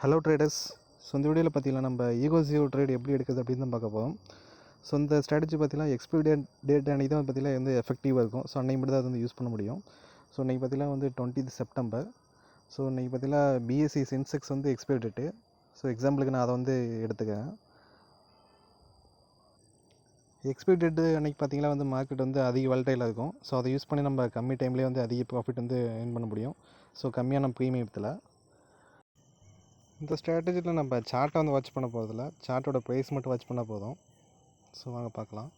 Hello traders. So இந்த வீடியோவில் பார்த்தீங்கன்னா நம்ம ஈகோ ட்ரேட் எப்படி எடுக்குது அப்படின்னு தான் பார்க்க போகிறோம். ஸோ இந்த ஸ்ட்ராட்டஜி பார்த்தீங்கன்னா எக்ஸ்பைரி டேட் அன்றைக்கி தான் பார்த்தீங்கன்னா வந்து எஃபெக்டிவாக இருக்கும். ஸோ அன்றைக்கி மட்டும் தான் அது வந்து யூஸ் பண்ண முடியும். ஸோ இன்றைக்கி பார்த்தீங்கன்னா வந்து 20 செப்டம்பர். ஸோ இன்றைக்கி பார்த்தீங்கன்னா பிஎஸ்சி சென்செக்ஸ் வந்து எக்ஸ்பைரி டேட்டு. ஸோ எக்ஸாம்பிளுக்கு நான் அதை வந்து எடுத்துக்கிறேன். எக்ஸ்பைரி டேட்டு அன்றைக்கி பார்த்தீங்கன்னா வந்து மார்க்கெட் வந்து அதிக வாலடைலாக இருக்கும். ஸோ அதை யூஸ் பண்ணி நம்ம கம்மி டைம்லேயே வந்து அதிக ப்ராஃபிட் வந்து ஏர்ன் பண்ண முடியும். ஸோ கம்மியான ப்ரீமியத்தில் இந்த ஸ்ட்ராட்டஜியில் நம்ம சார்ட்டை வந்து வாட்ச் பண்ண போகிறதில்ல, சார்ட்டோட ப்ரைஸ் மட்டும் வாட்ச் பண்ணால் போதும். ஸோ வாங்க பார்க்கலாம்.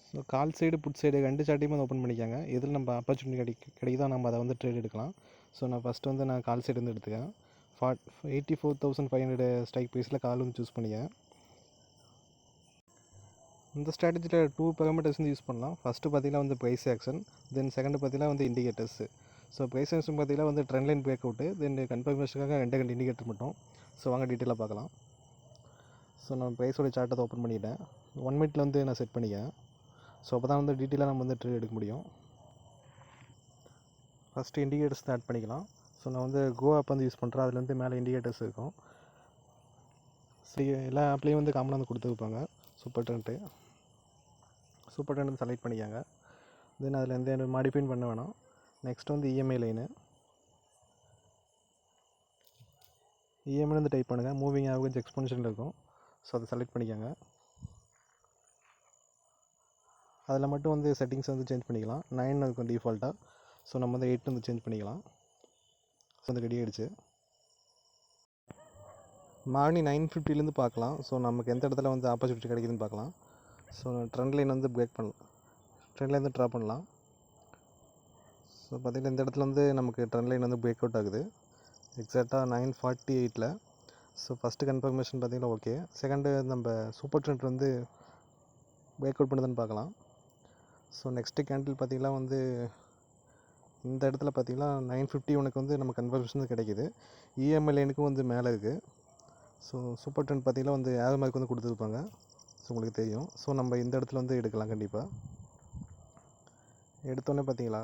ஸோ கால் சைடு புட் சைடு ரெண்டு சார்ட்டையும் வந்து ஓப்பன் பண்ணிக்காங்க. எதில் நம்ம ஆப்பர்ச்சுனிட்டி கிடைக்குதோ நம்ம அதை வந்து ட்ரேட் எடுக்கலாம். ஸோ நான் ஃபஸ்ட்டு வந்து நான் கால் சைடு வந்து எடுத்துக்கேன். 84,500 ஸ்ட்ரைக் ப்ரைஸில் கால் வந்து சூஸ் பண்ணிக்கேன். இந்த ஸ்ட்ராட்டஜியில் 2 பேராமீட்டர்ஸ் வந்து யூஸ் பண்ணலாம். ஃபஸ்ட்டு பார்த்தீங்கன்னா வந்து ப்ரைஸ் ஆக்ஷன், தென் செகண்ட் பார்த்தீங்கன்னா வந்து இண்டிகேட்டர்ஸ். ஸோ ப்ரைஸ் ஆக்ஷன் பார்த்தீங்கன்னா வந்து ட்ரெண்ட் லைன் பிரேக் அவுட்டு, தென் கன்ஃபர்மேஷனுக்காக ரெண்டு இண்டிகேட்டர் மட்டும். ஸோ வாங்க டீட்டெயிலாக பார்க்கலாம். ஸோ நான் ப்ரைஸோட சார்ட்டை ஓப்பன் பண்ணிட்டேன். 1 மினிட்ல வந்து நான் செட் பண்ணிக்கேன். ஸோ அப்போ தான் வந்து டீட்டெயிலாக நம்ம வந்து ட்ரேட் எடுக்க முடியும். ஃபஸ்ட்டு இண்டிகேட்டர்ஸ் தான் ஆட் பண்ணிக்கலாம். ஸோ நான் வந்து கோ ஆப் வந்து யூஸ் பண்ணுறேன். அதில் வந்து மேலே இண்டிகேட்டர்ஸ் இருக்கும். ஸோ எல்லா ஆப்லேயும் வந்து காமனாக வந்து கொடுத்துருப்பாங்க. சூப்பர் ட்ரெண்ட் வந்து செலக்ட் பண்ணிக்காங்க. தென் அதில் எந்த மாடிஃபைன் பண்ண வேணாம். நெக்ஸ்ட் வந்து இஎம்ஐ லைனு. இஎம்ஐ வந்து டைப் பண்ணுங்கள். மூவிங் ஆவரேஜ் எக்ஸ்பென்ஷன் இருக்கும். ஸோ அதை செலக்ட் பண்ணிக்கோங்க. அதில் மட்டும் வந்து செட்டிங்ஸ் வந்து சேஞ்ச் பண்ணிக்கலாம். 9 இருக்கும் டிஃபால்ட்டாக. ஸோ நம்ம வந்து 8 வந்து சேஞ்ச் பண்ணிக்கலாம். ஸோ வந்து ரெடி ஆகிடுச்சு. மார்னிங் 9:50 பார்க்கலாம். ஸோ நமக்கு எந்த இடத்துல வந்து ஆப்பர்ச்சுனிட்டி கிடைக்குதுன்னு பார்க்கலாம். ஸோ ட்ரெண்ட் லைன் வந்து பிரேக் பண்ணலாம், ட்ரெண்ட் லைன் வந்து ட்ரா பண்ணலாம். ஸோ பார்த்திங்கன்னா இந்த இடத்துல வந்து நமக்கு ட்ரெண்ட் லைன் வந்து பிரேக் அவுட் ஆகுது எக்ஸாக்டாக 9:48. ஸோ ஃபஸ்ட்டு கன்ஃபர்மேஷன் பார்த்திங்கன்னா ஓகே. செகண்டு நம்ம சூப்பர் ட்ரெண்ட் வந்து பிரேக் அவுட் பண்ணுதுன்னு பார்க்கலாம். ஸோ நெக்ஸ்ட்டு கேண்டில் பார்த்திங்கன்னா வந்து இந்த இடத்துல பார்த்திங்கன்னா 9:51 வந்து நம்ம கன்ஃபர்மேஷன் கிடைக்கிது. இஎம்ஐ லைனுக்கும் வந்து மேலே இருக்குது. ஸோ சூப்பர் ட்ரெண்ட் பார்த்திங்கன்னா வந்து ஏர் மார்க் வந்து கொடுத்துருப்பாங்க. ஸோ உங்களுக்கு தெரியும். ஸோ நம்ம இந்த இடத்துல வந்து எடுக்கலாம். கண்டிப்பாக எடுத்தோடனே பார்த்திங்களா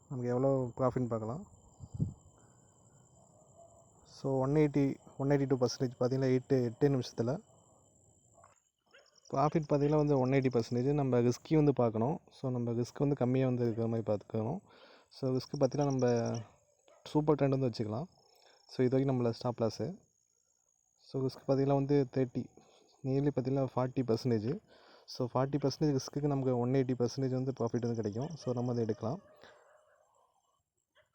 நமக்கு எவ்வளோ ப்ராஃபிட்னு பார்க்கலாம். ஸோ 182% பார்த்திங்கன்னா 8 நிமிஷத்தில் ப்ராஃபிட் பார்த்திங்கன்னா வந்து 180%. நம்ம ரிஸ்கி வந்து பார்க்கணும். ஸோ நம்ம ரிஸ்க் வந்து கம்மியாக வந்து இருக்கிற மாதிரி பார்த்துக்கணும். ஸோ ரிஸ்க் பார்த்திங்கன்னா நம்ம சூப்பர் ட்ரெண்ட் வந்து வச்சுக்கலாம். ஸோ இது வரைக்கும் நம்மள ஸ்டாப் லாஸு. ஸோ ரிஸ்க் பார்த்திங்கன்னா வந்து 30 நியர்லி பார்த்திங்கன்னா 40%. ஸோ 40% ரிஸ்க்குக்கு நமக்கு 180% வந்து ப்ராஃபிட் வந்து கிடைக்கும். ஸோ நம்ம அதை எடுக்கலாம்.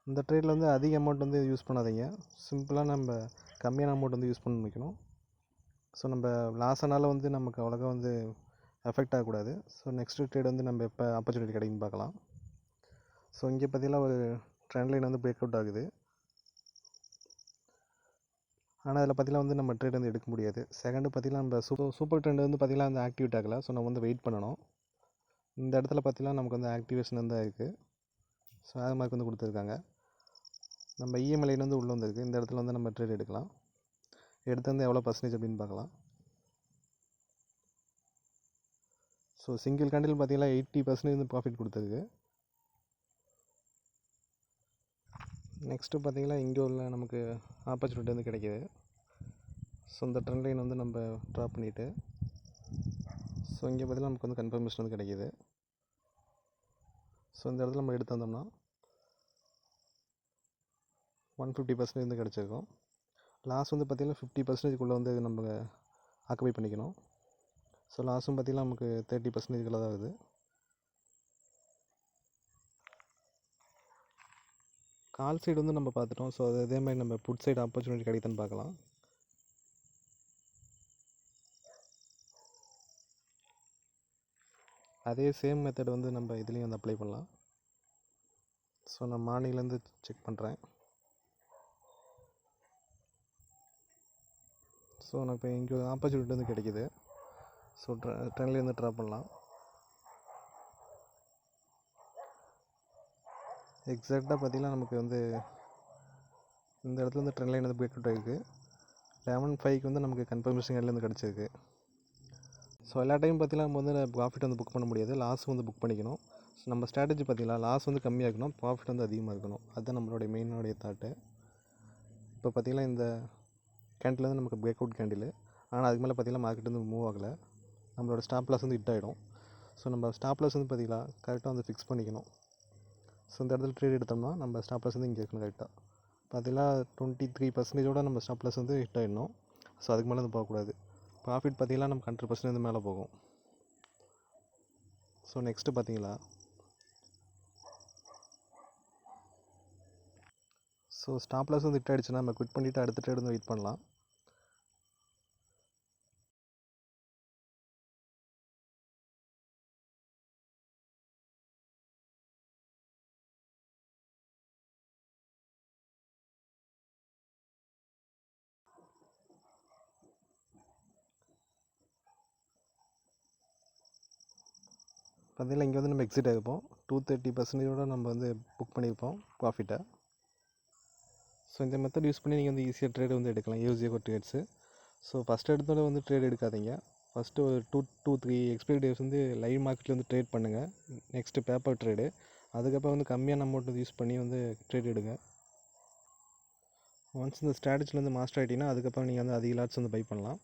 இந்த ட்ரேடில் வந்து அதிக அமௌண்ட் வந்து யூஸ் பண்ணாதீங்க. சிம்பிளாக நம்ம கம்மியான அமௌண்ட் வந்து யூஸ் பண்ண வைக்கணும். ஸோ நம்ம லாஸ் ஆனாலும் வந்து நமக்கு அவ்வளோக்கா வந்து எஃபெக்ட் ஆகக்கூடாது. ஸோ நெக்ஸ்ட்டு ட்ரேட் வந்து நம்ம எப்போ ஆப்பர்ச்சுனிட்டி கிடைக்குன்னு பார்க்கலாம். ஸோ இங்கே பார்த்திங்கன்னா ஒரு ட்ரெண்ட் லைன் வந்து பிரேக் அவுட் ஆகுது. ஆனால் அதில் பார்த்திங்கன்னா வந்து நம்ம ட்ரேட் வந்து எடுக்க முடியாது. செகண்டு பார்த்திங்கன்னா நம்ம சூப்பர் ட்ரெண்ட் வந்து பார்த்திங்கன்னா வந்து ஆக்டிவேட் ஆகலை. ஸோ நம்ம வந்து வெயிட் பண்ணணும். இந்த இடத்துல பார்த்திங்கன்னா நமக்கு வந்து ஆக்டிவேஷன் வந்து இருக்குது. ஸோ ஏர் மார்க் வந்து கொடுத்துருக்காங்க. நம்ம இஎம்ஐ லைன் வந்து உள்ளே வந்துருக்கு. இந்த இடத்துல வந்து நம்ம ட்ரேட் எடுக்கலாம். எடுத்து வந்து எவ்வளோ பர்சன்டேஜ் அப்படின்னு பார்க்கலாம். ஸோ சிங்கிள் கேண்டில் பார்த்திங்கன்னா 80% வந்து ப்ராஃபிட் கொடுத்துருக்கு. நெக்ஸ்ட்டு பார்த்திங்கன்னா இங்கே உள்ள நமக்கு ஆப்பர்ச்சுனிட்டி வந்து கிடைக்கிது. ஸோ இந்த ட்ரெண்ட் லைன் வந்து நம்ம ட்ரா பண்ணிவிட்டு ஸோ இங்கே பார்த்திங்கன்னா நமக்கு வந்து கன்ஃபர்மேஷன் வந்து கிடைக்கிது. ஸோ இந்த இடத்துல நம்ம எடுத்து வந்தோம்னா 150% வந்து கிடச்சிருக்கும். லாஸ் வந்து பார்த்திங்கன்னா 50%க்குள்ளே வந்து நம்ம ஆக்குபை பண்ணிக்கணும். ஸோ லாஸும் பார்த்திங்கன்னா நமக்கு 30%க்குள்ளே தான் ஆகுது. கால் சைடு வந்து நம்ம பார்த்துட்டோம். ஸோ அதே மாதிரி நம்ம புட் சைடு ஆப்பர்ச்சுனிட்டி கிடைக்குதுன்னு பார்க்கலாம். அதே சேம் மெத்தட் வந்து நம்ம இதுலேயும் வந்து அப்ளை பண்ணலாம். ஸோ நான் மார்னிங்லேருந்து செக் பண்ணுறேன். ஸோ நான் இப்போ இங்கே ஆப்பர்ச்சுனிட்டி வந்து கிடைக்கிது. ஸோ ட்ரெண்ட்லேருந்து ட்ரா பண்ணலாம். எக்ஸாக்டாக பார்த்திங்கன்னா நமக்கு வந்து இந்த இடத்துல வந்து ட்ரெண்ட் லைன் வந்து பிரேக் அவுட் ஆகிருக்கு. 11:05 வந்து நமக்கு கன்ஃபர்மேஷன் இருந்து கிடச்சிருக்கு. ஸோ எல்லா டைம் பார்த்திங்கன்னா நம்ம வந்து ப்ராஃபிட் வந்து புக் பண்ண முடியாது. லாஸ் வந்து புக் பண்ணிக்கணும். ஸோ நம்ம ஸ்ட்ராட்டஜி பார்த்திங்கன்னா லாஸ் வந்து கம்மியாக இருக்கணும், ப்ராஃபிட் வந்து அதிகமாக இருக்கணும். அதுதான் நம்மளுடைய மெயினோடைய தாட்டு. இப்போ பார்த்திங்கன்னா இந்த கேண்டில் வந்து நமக்கு பிரேக் அவுட் கேண்டில். ஆனால் அதுக்கு மேலே பார்த்திங்கன்னா மார்க்கெட் வந்து மூவ் ஆகலை. நம்மளோட ஸ்டாப் லாஸ் வந்து ஹிட் ஆகிடும். ஸோ நம்ம ஸ்டாப் லாஸ் வந்து பார்த்திங்கன்னா கரெக்டாக வந்து ஃபிக்ஸ் பண்ணிக்கணும். ஸோ இந்த இடத்துல ட்ரேட் எடுத்தோம்னா நம்ம ஸ்டாப் லாஸ் வந்து இங்கே இருக்கணும். கரெக்டாக பார்த்திங்கன்னா 23% நம்ம ஸ்டாப் லாஸ் வந்து ஹிட் ஆகிடணும். ஸோ அதுக்கு மேலே வந்து போகக்கூடாது. ப்ராஃபிட் பார்த்திங்கன்னா நமக்கு 100% வந்து மேலே போகும். ஸோ நெக்ஸ்ட்டு பார்த்திங்களா, ஸோ ஸ்டாப் லாஸ் வந்து ஹிட் ஆகிடுச்சுன்னா நம்ம குவிட் பண்ணிவிட்டு அடுத்த ட்ரேட் வந்து வெயிட் பண்ணலாம். பார்த்திங்கன்னா இங்கே வந்து நம்ம எக்ஸிட் ஆகிருப்போம். 230% நம்ம வந்து புக் பண்ணியிருப்போம் ப்ராஃபிட்டை. ஸோ இந்த மெத்தட் யூஸ் பண்ணி நீங்கள் வந்து ஈஸியாக ட்ரேட் வந்து எடுக்கலாம், யூஸியாக ட்ரேட்ஸு. ஸோ ஃபஸ்ட் எடுத்தோட வந்து ட்ரேட் எடுக்காதீங்க. ஃபஸ்ட்டு ஒரு 2-3 எக்ஸ்பைரி டேஸ் வந்து லைவ் மார்க்கெட்டில் வந்து ட்ரேட் பண்ணுங்கள். Next paper trade. அதுக்கப்புறம் வந்து கம்மியான அமௌண்ட் வந்து யூஸ் பண்ணி வந்து ட்ரேட் எடுங்க. ஒன்ஸ் இந்த ஸ்ட்ராட்டஜியில் வந்து மாஸ்டர் ஆகிட்டிங்கன்னா அதுக்கப்புறம் நீங்கள் வந்து அதிக லாட்ஸ் வந்து பை பண்ணலாம்.